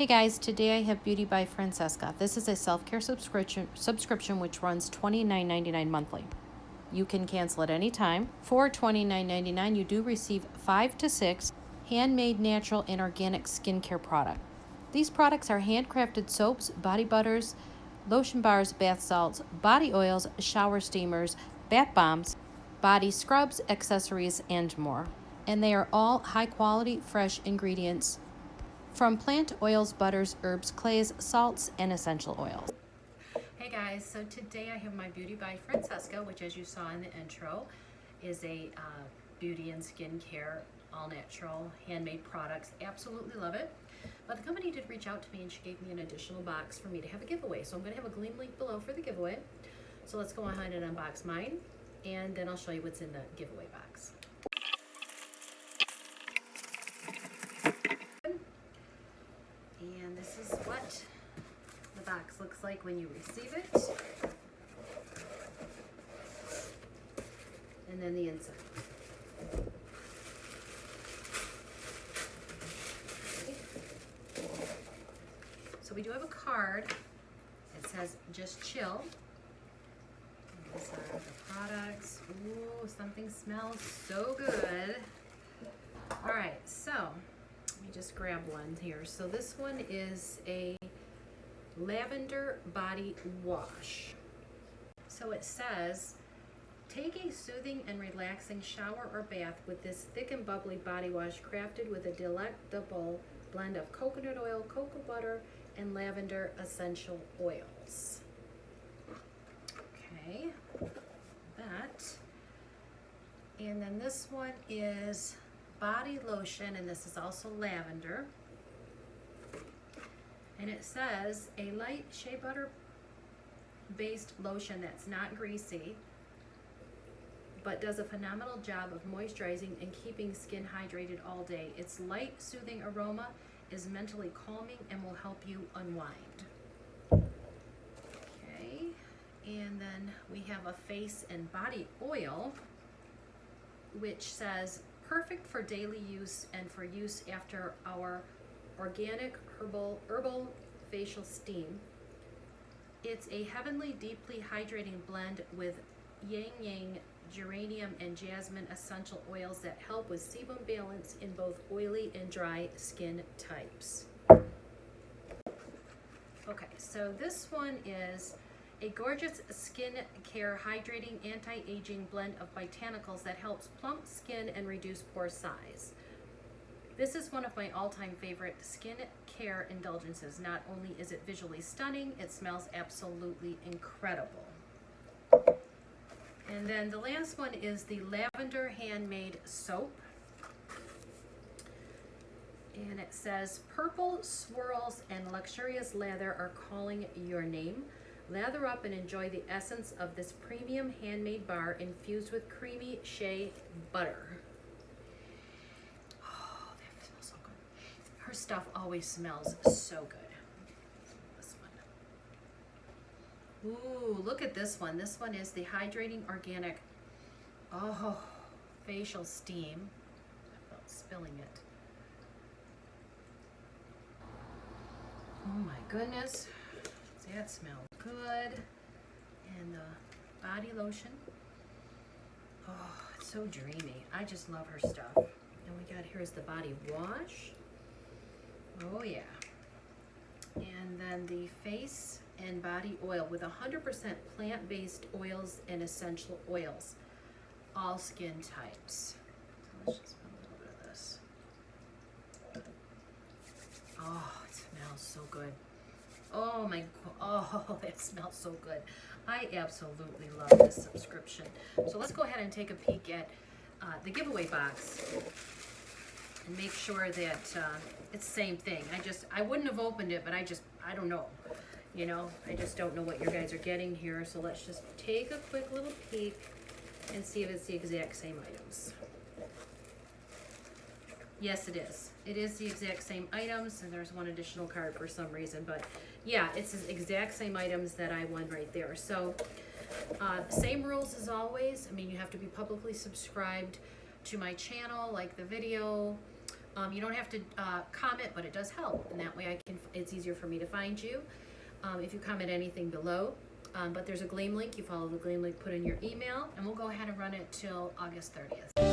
Hey guys, today I have Beauty by Francesca. This is a self-care subscription which runs $29.99 monthly. You can cancel at any time. For $29.99, you do receive 5 to 6 handmade, natural, and organic skincare products. These products are handcrafted soaps, body butters, lotion bars, bath salts, body oils, shower steamers, bath bombs, body scrubs, accessories, and more. And they are all high-quality, fresh ingredients from plant oils, butters, herbs, clays, salts, and essential oils. Hey guys, so today I have my Beauty by Francesca, which as you saw in the intro, is a beauty and skincare, all natural, handmade products. Absolutely love it. But the company did reach out to me and she gave me an additional box for me to have a giveaway. So I'm going to have a Gleam link below for the giveaway. So let's go ahead and unbox mine, and then I'll show you what's in the giveaway box. And this is what the box looks like when you receive it. And then the inside. Okay. So we do have a card. It says just chill. And these are the products. Ooh, something smells so good. All right, so let me just grab one here. So this one is a lavender body wash. So it says, take a soothing and relaxing shower or bath with this thick and bubbly body wash crafted with a delectable blend of coconut oil, cocoa butter, and lavender essential oils. Okay, that. And then this one is body lotion, and this is also lavender. And it says a light shea butter based lotion that's not greasy, but does a phenomenal job of moisturizing and keeping skin hydrated all day. Its light, soothing aroma is mentally calming and will help you unwind. Okay, and then we have a face and body oil, which says perfect for daily use and for use after our organic herbal facial steam. It's a heavenly, deeply hydrating blend with yang, geranium, and jasmine essential oils that help with sebum balance in both oily and dry skin types. Okay, so this one is a gorgeous skincare hydrating anti-aging blend of botanicals that helps plump skin and reduce pore size. This is one of my all-time favorite skincare indulgences. Not only is it visually stunning, it smells absolutely incredible. And then the last one is the lavender handmade soap. And it says, purple swirls and luxurious lather are calling your name. Lather up and enjoy the essence of this premium handmade bar infused with creamy shea butter. Oh, that smells so good. Her stuff always smells so good. This one. Ooh, look at this one. This one is the hydrating organic, facial steam. I felt spilling it. Oh my goodness. That smells good. And the body lotion. Oh, it's so dreamy. I just love her stuff. And we got, here's the body wash. Oh yeah. And then the face and body oil with 100% plant-based oils and essential oils. All skin types. So let's just put a little bit of this. Oh, it smells so good. Oh my, oh, that smells so good. I absolutely love this subscription. So let's go ahead and take a peek at the giveaway box and make sure that it's the same thing. I wouldn't have opened it, but I don't know. You know, I just don't know what you guys are getting here. So let's just take a quick little peek and see if it's the exact same items. Yes, it is. It is the exact same items, and there's one additional card for some reason, but yeah, it's the exact same items that I won right there. So, same rules as always. I mean, you have to be publicly subscribed to my channel, like the video, You don't have to comment, but it does help, and that way it's easier for me to find you if you comment anything below. But there's a Gleam link. You follow the Gleam link, put in your email, and we'll go ahead and run it till August 30th.